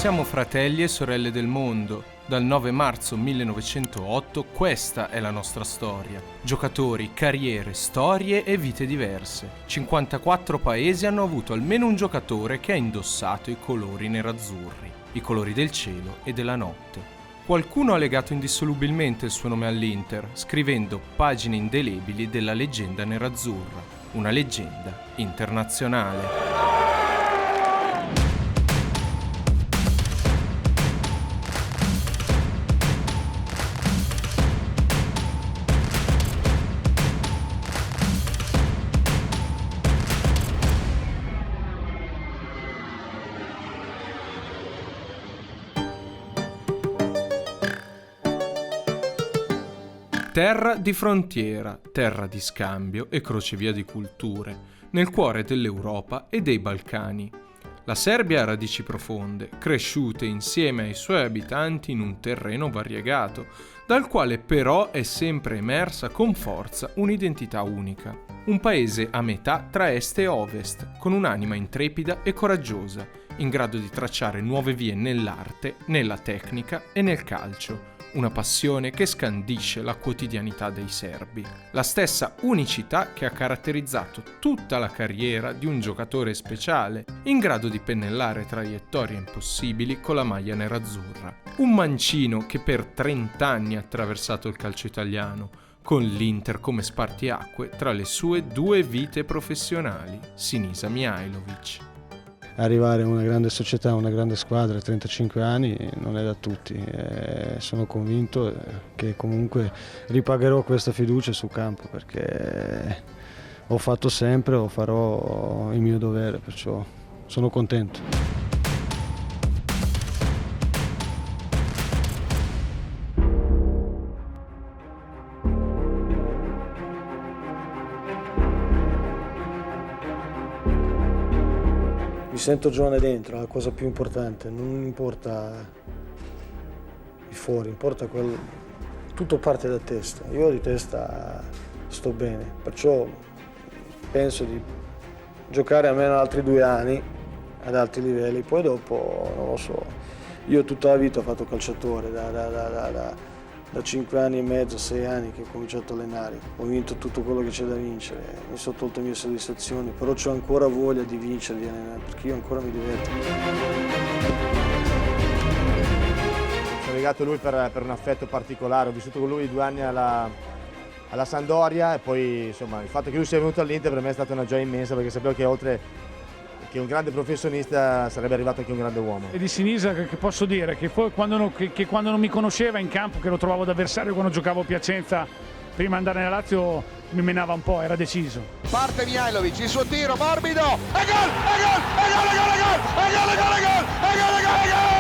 Siamo fratelli e sorelle del mondo. Dal 9 marzo 1908 questa è la nostra storia. Giocatori, carriere, storie e vite diverse. 54 paesi hanno avuto almeno un giocatore che ha indossato i colori nerazzurri, i colori del cielo e della notte. Qualcuno ha legato indissolubilmente il suo nome all'Inter, scrivendo pagine indelebili della leggenda nerazzurra, una leggenda internazionale. Terra di frontiera, terra di scambio e crocevia di culture, nel cuore dell'Europa e dei Balcani. La Serbia ha radici profonde, cresciute insieme ai suoi abitanti in un terreno variegato, dal quale però è sempre emersa con forza un'identità unica. Un paese a metà tra est e ovest, con un'anima intrepida e coraggiosa, in grado di tracciare nuove vie nell'arte, nella tecnica e nel calcio. Una passione che scandisce la quotidianità dei serbi. La stessa unicità che ha caratterizzato tutta la carriera di un giocatore speciale, in grado di pennellare traiettorie impossibili con la maglia nerazzurra. Un mancino che per 30 anni ha attraversato il calcio italiano, con l'Inter come spartiacque tra le sue due vite professionali, Sinisa Mihajlović. Arrivare a una grande società, una grande squadra a 35 anni non è da tutti. Sono convinto che comunque ripagherò questa fiducia sul campo, perché ho fatto sempre, lo farò il mio dovere, perciò sono contento. Mi sento giovane dentro, è la cosa più importante, non importa il fuori, importa tutto parte da testa. Io di testa sto bene, perciò penso di giocare almeno altri 2 anni ad alti livelli, poi dopo non lo so. Io tutta la vita ho fatto calciatore, da 5 anni e mezzo, 6 anni che ho cominciato a allenare. Ho vinto tutto quello che c'è da vincere, mi sono tolto le mie soddisfazioni, però ho ancora voglia di vincere, di allenare, perché io ancora mi diverto. Sono legato a lui per un affetto particolare, ho vissuto con lui 2 anni alla Sampdoria e poi insomma il fatto che lui sia venuto all'Inter per me è stata una gioia immensa, perché sapevo che oltre che un grande professionista sarebbe arrivato anche un grande uomo. E di Sinisa che posso dire che quando non mi conosceva in campo, che lo trovavo d'avversario quando giocavo a Piacenza, prima di andare nella Lazio mi menava un po', era deciso. Parte Mihajlović, il suo tiro morbido, e gol, e gol, e gol, e gol, e gol, e gol, e gol, e gol, e gol, e gol, e gol!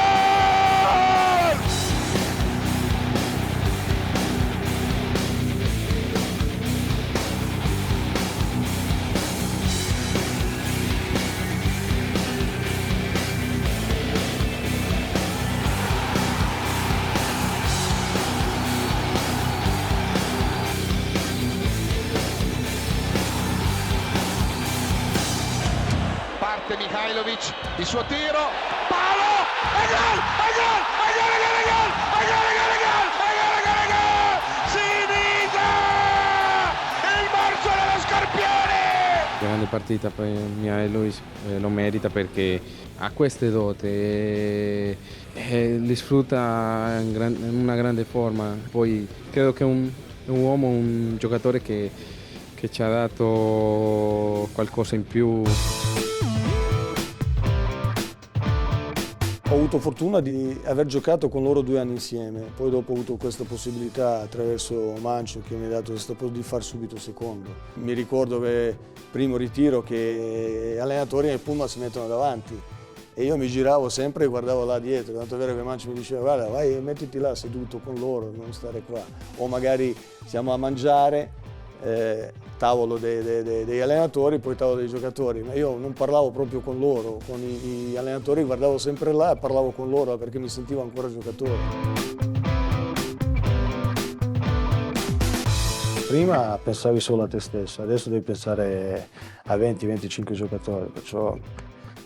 Mihajlović, il suo tiro, palo, e gol, e gol, e gol, e gol, e gol, e gol, e gol, e gol, e gol, e gol, e gol, Sinisa, il morso dello Scorpione! Grande partita, poi Mihajlović lo merita perché ha queste doti e li sfrutta in una grande forma. Poi credo che è un uomo, un giocatore che ci ha dato qualcosa in più. Ho avuto fortuna di aver giocato con loro 2 anni insieme, poi dopo ho avuto questa possibilità attraverso Mancio che mi ha dato questa possibilità di fare subito secondo. Mi ricordo che primo ritiro che gli allenatori nel pullman si mettono davanti e io mi giravo sempre e guardavo là dietro, tanto è vero che Mancio mi diceva guarda vai e mettiti là seduto con loro, non stare qua. O magari siamo a mangiare, tavolo degli allenatori, poi tavolo dei giocatori, ma io non parlavo proprio con loro, con gli allenatori guardavo sempre là e parlavo con loro perché mi sentivo ancora giocatore. Prima pensavi solo a te stesso, adesso devi pensare a 20-25 giocatori, perciò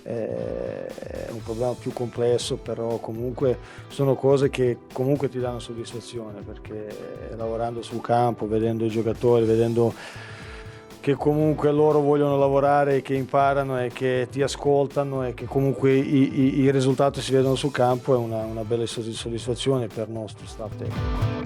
è un problema più complesso, però comunque sono cose che comunque ti danno soddisfazione, perché lavorando sul campo, vedendo i giocatori, vedendo che comunque loro vogliono lavorare, che imparano e che ti ascoltano e che comunque i risultati si vedono sul campo, è una bella soddisfazione per il nostro staff tecnico.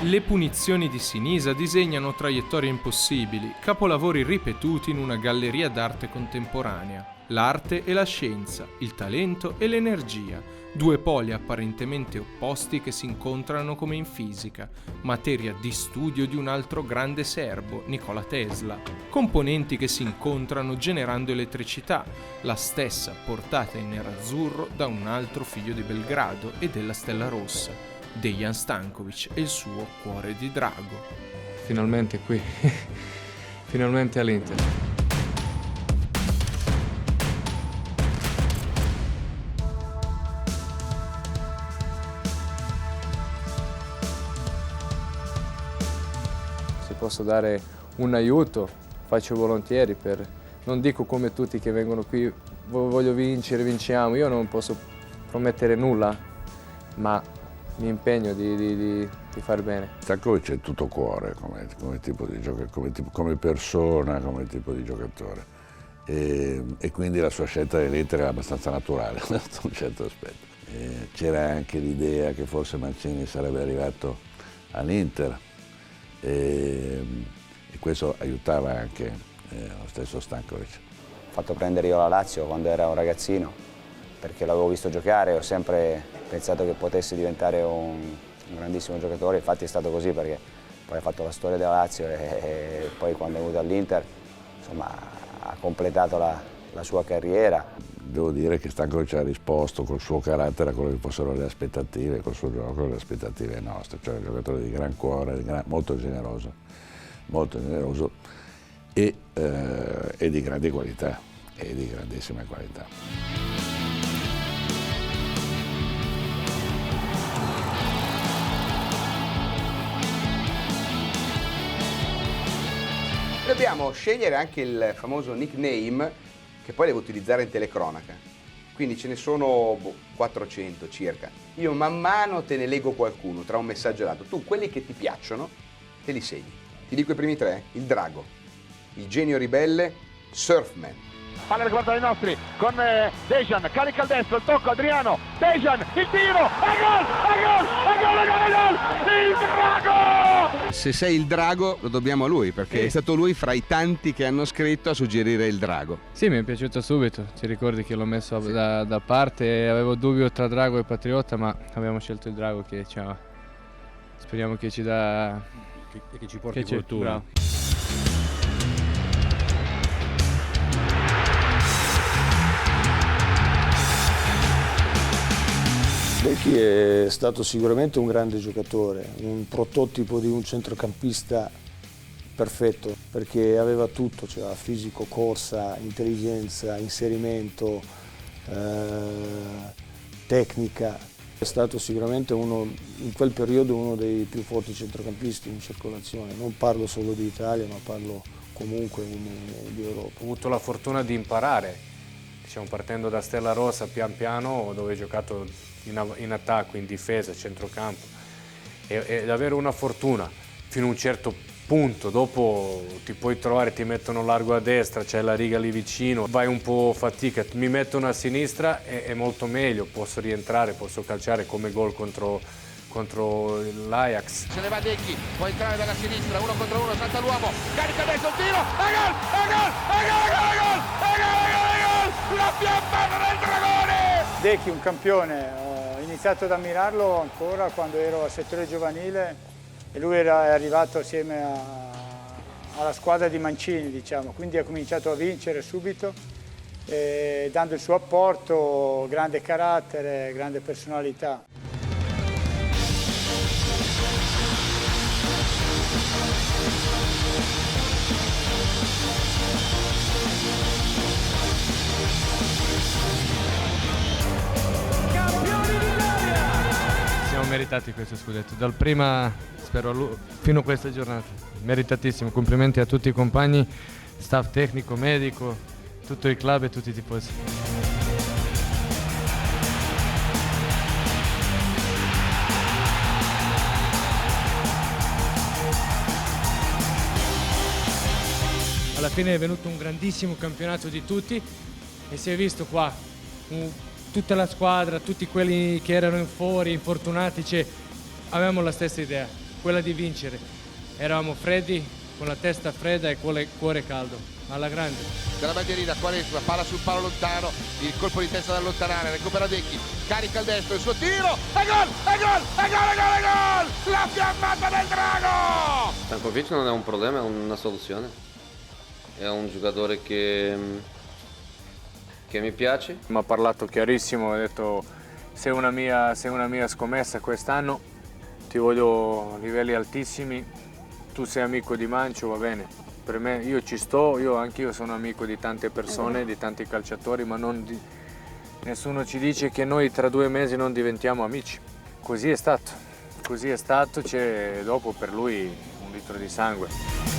Le punizioni di Sinisa disegnano traiettorie impossibili, capolavori ripetuti in una galleria d'arte contemporanea. L'arte e la scienza, il talento e l'energia, due poli apparentemente opposti che si incontrano come in fisica, materia di studio di un altro grande serbo, Nikola Tesla. Componenti che si incontrano generando elettricità, la stessa portata in nerazzurro da un altro figlio di Belgrado e della Stella Rossa, Dejan Stanković e il suo cuore di drago. Finalmente qui, finalmente all'Inter. Se posso dare un aiuto, faccio volentieri, non dico come tutti che vengono qui, voglio vincere, vinciamo, io non posso promettere nulla, ma mi impegno di far bene. Stanković è tutto cuore come tipo di giocatore, come persona, come tipo di giocatore. E quindi la sua scelta dell'Inter era abbastanza naturale sotto un certo aspetto. C'era anche l'idea che forse Mancini sarebbe arrivato all'Inter e questo aiutava anche lo stesso Stanković. Ho fatto prendere io la Lazio quando ero un ragazzino, perché l'avevo visto giocare e ho sempre pensato che potesse diventare un grandissimo giocatore, infatti è stato così, perché poi ha fatto la storia della Lazio e poi quando è venuto all'Inter, insomma, ha completato la sua carriera. Devo dire che Stanković ha risposto col suo carattere a quello che fossero le aspettative, col suo gioco le aspettative nostre, cioè un giocatore di gran cuore, molto generoso e di grandi qualità, e di grandissime qualità. Dobbiamo scegliere anche il famoso nickname che poi devo utilizzare in telecronaca. Quindi ce ne sono 400 circa. Io man mano te ne leggo qualcuno tra un messaggio e l'altro. Tu quelli che ti piacciono te li segni. Ti dico i primi tre: il drago, il genio ribelle, Surfman. Palla riguarda dei nostri con Dejan, carica al destro, il tocco Adriano, Dejan, il tiro, e gol, il drago! Se sei il drago lo dobbiamo a lui, perché è stato lui fra i tanti che hanno scritto a suggerire il drago. Sì, mi è piaciuto subito, ti ricordi che l'ho messo da parte, avevo dubbio tra drago e patriota, ma abbiamo scelto il drago che speriamo che ci dà... che ci porti fortuna. Bravo. Becchi è stato sicuramente un grande giocatore, un prototipo di un centrocampista perfetto, perché aveva tutto, cioè fisico, corsa, intelligenza, inserimento, tecnica. È stato sicuramente in quel periodo uno dei più forti centrocampisti in circolazione. Non parlo solo di Italia, ma parlo comunque di Europa. Ho avuto la fortuna di imparare, diciamo, partendo da Stella Rossa pian piano, dove ho giocato in attacco, in difesa, centrocampo, ed avere una fortuna fino a un certo punto. Dopo ti puoi trovare, ti mettono largo a destra, c'è la riga lì vicino, vai un po' fatica, mi mettono a sinistra, è molto meglio, posso rientrare, posso calciare, come gol contro l'Ajax. Se ne va Decchi, può entrare dalla sinistra, 1 contro 1, salta l'uomo, carica adesso il tiro, e gol! La fiamma del dragone! Decchi un campione, ho iniziato ad ammirarlo ancora quando ero al settore giovanile e lui è arrivato assieme alla squadra di Mancini, diciamo, quindi ha cominciato a vincere subito, dando il suo apporto, grande carattere, grande personalità. meritati questo scudetto, dal prima spero fino a questa giornata, meritatissimo, complimenti a tutti i compagni, staff tecnico, medico, tutto il club e tutti i tifosi. Alla fine è venuto un grandissimo campionato di tutti e si è visto qua tutta la squadra, tutti quelli che erano fuori, infortunati, avevamo la stessa idea, quella di vincere. Eravamo freddi, con la testa fredda e cuore caldo, alla grande. Della bandierina, Quaresma, palla sul palo lontano, il colpo di testa da allontanare, recupera Decchi, carica il destro, il suo tiro, e gol, e gol, e gol, e gol, e gol! La fiammata del Drago! Stankovic non è un problema, è una soluzione. È un giocatore che mi piace. Mi ha parlato chiarissimo, ha detto sei una mia scommessa quest'anno, ti voglio a livelli altissimi, tu sei amico di Mancio, va bene, per me io ci sto, anch'io sono amico di tante persone, di tanti calciatori, ma nessuno ci dice che noi tra 2 mesi non diventiamo amici. Così è stato, c'è dopo per lui un litro di sangue.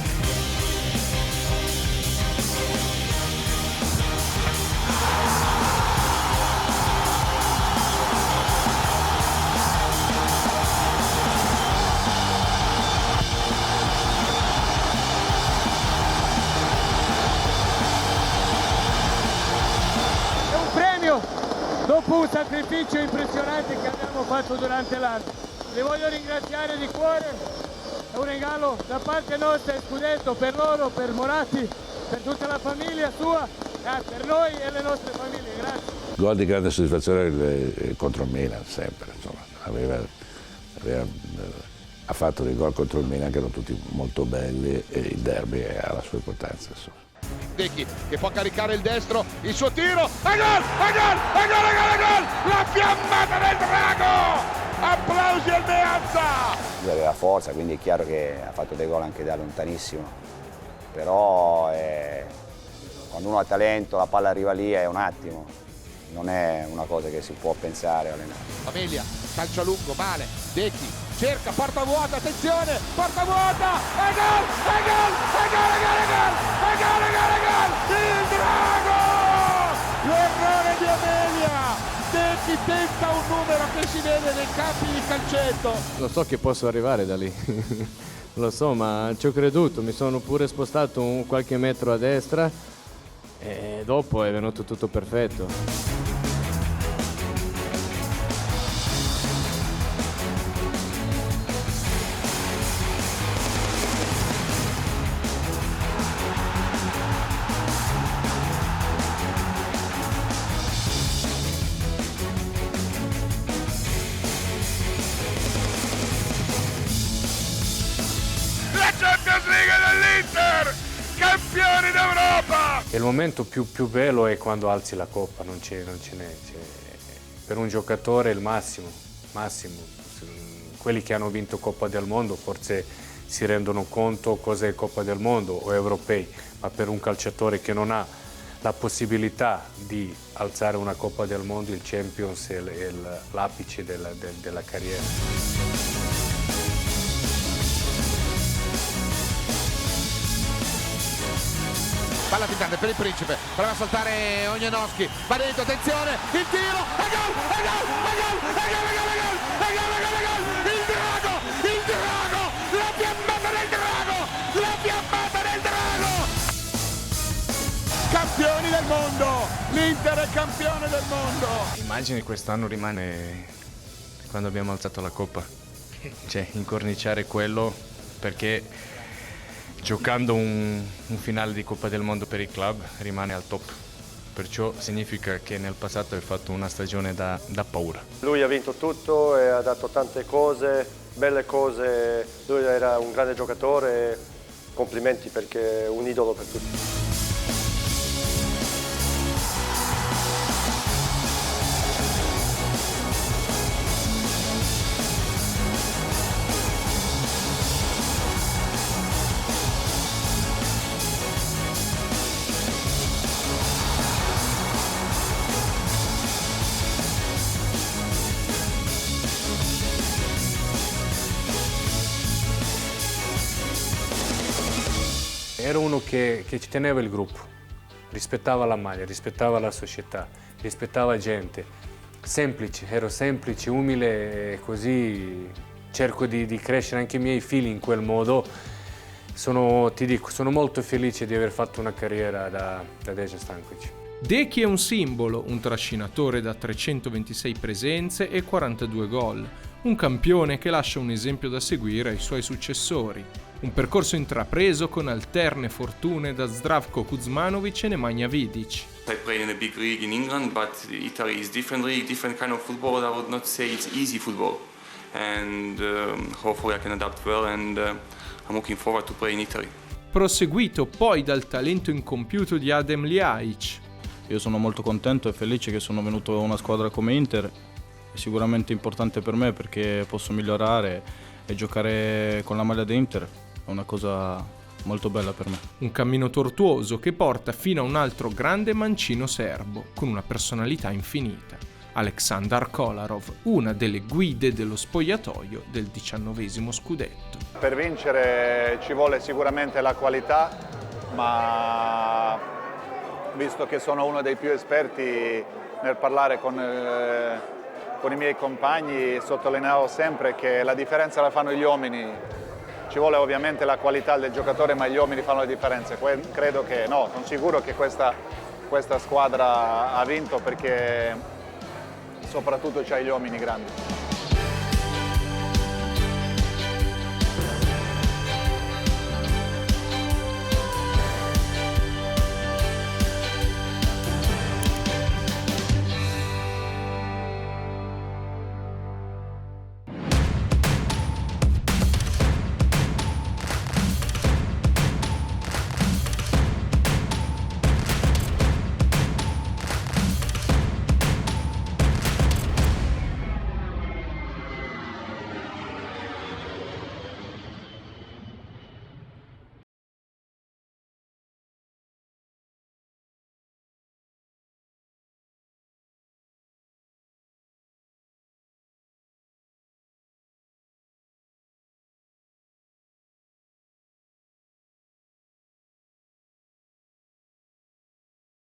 Dopo un sacrificio impressionante che abbiamo fatto durante l'anno. Li voglio ringraziare di cuore, è un regalo da parte nostra, il scudetto per loro, per Moratti, per tutta la famiglia sua, per noi e le nostre famiglie, grazie. Gol di grande soddisfazione contro il Milan, sempre, insomma, ha fatto dei gol contro il Milan che erano tutti molto belli e il derby ha la sua importanza, insomma. Decchi che può caricare il destro, il suo tiro, e gol, e gol, e gol, e gol, e gol, la fiammata del Drago, applausi al Meazza. Lui aveva forza, quindi è chiaro che ha fatto dei gol anche da lontanissimo, però quando uno ha talento, la palla arriva lì è un attimo, non è una cosa che si può pensare o allenare. Famiglia, calcio a lungo, male, Decchi cerca, porta vuota, attenzione, porta vuota, e gol, e gol, e gol, e gol, e gol, e gol, e gol, e gol, il Drago! L'errore di Amelia, Decchi tenta un numero che si vede nei campi di calcetto. Lo so che posso arrivare da lì, lo so, ma ci ho creduto, mi sono pure spostato qualche metro a destra e dopo è venuto tutto perfetto. Campioni d'Europa! Il momento più bello è quando alzi la coppa, non ce n'è. Per un giocatore è il massimo. Quelli che hanno vinto Coppa del Mondo forse si rendono conto cosa è Coppa del Mondo o europei, ma per un calciatore che non ha la possibilità di alzare una Coppa del Mondo, il Champions è l'apice della carriera. Palla filtrante per il Principe, prova a saltare Ognjanowski, va dentro, attenzione, il tiro, e gol, e gol, e gol, e gol, e gol, e gol, e gol, e gol, e gol, il Drago, la fiammata del Drago, la fiammata del Drago! Campioni del mondo, l'Inter è campione del mondo! Immagini quest'anno rimane quando abbiamo alzato la coppa, cioè incorniciare quello perché giocando un finale di Coppa del Mondo per il club rimane al top, perciò significa che nel passato hai fatto una stagione da paura. Lui ha vinto tutto e ha dato tante cose, belle cose, lui era un grande giocatore, complimenti perché è un idolo per tutti. Ero uno che ci teneva il gruppo, rispettava la maglia, rispettava la società, rispettava gente. Semplice, ero semplice, umile e così cerco di crescere anche i miei figli in quel modo. Ti dico, sono molto felice di aver fatto una carriera da Dejan Stanković. Deki è un simbolo, un trascinatore da 326 presenze e 42 gol, un campione che lascia un esempio da seguire ai suoi successori. Un percorso intrapreso con alterne fortune da Zdravko Kuzmanovic e Nemanja Vidic. I played in a big league in England, but Italy is different league, different kind of football. I would not say it's easy football, and hopefully I can adapt well, and I'm looking forward to play in Italy. Proseguito poi dal talento incompiuto di Adem Ljajic. Io sono molto contento e felice che sono venuto a una squadra come Inter, è sicuramente importante per me perché posso migliorare e giocare con la maglia di Inter, è una cosa molto bella per me. Un cammino tortuoso che porta fino a un altro grande mancino serbo, con una personalità infinita. Aleksandar Kolarov, una delle guide dello spogliatoio del 19° scudetto. Per vincere ci vuole sicuramente la qualità, ma visto che sono uno dei più esperti nel parlare con i miei compagni, sottolineavo sempre che la differenza la fanno gli uomini. Ci vuole ovviamente la qualità del giocatore, ma gli uomini fanno la differenza. Credo che, no, sono sicuro che questa squadra ha vinto perché soprattutto c'ha gli uomini grandi.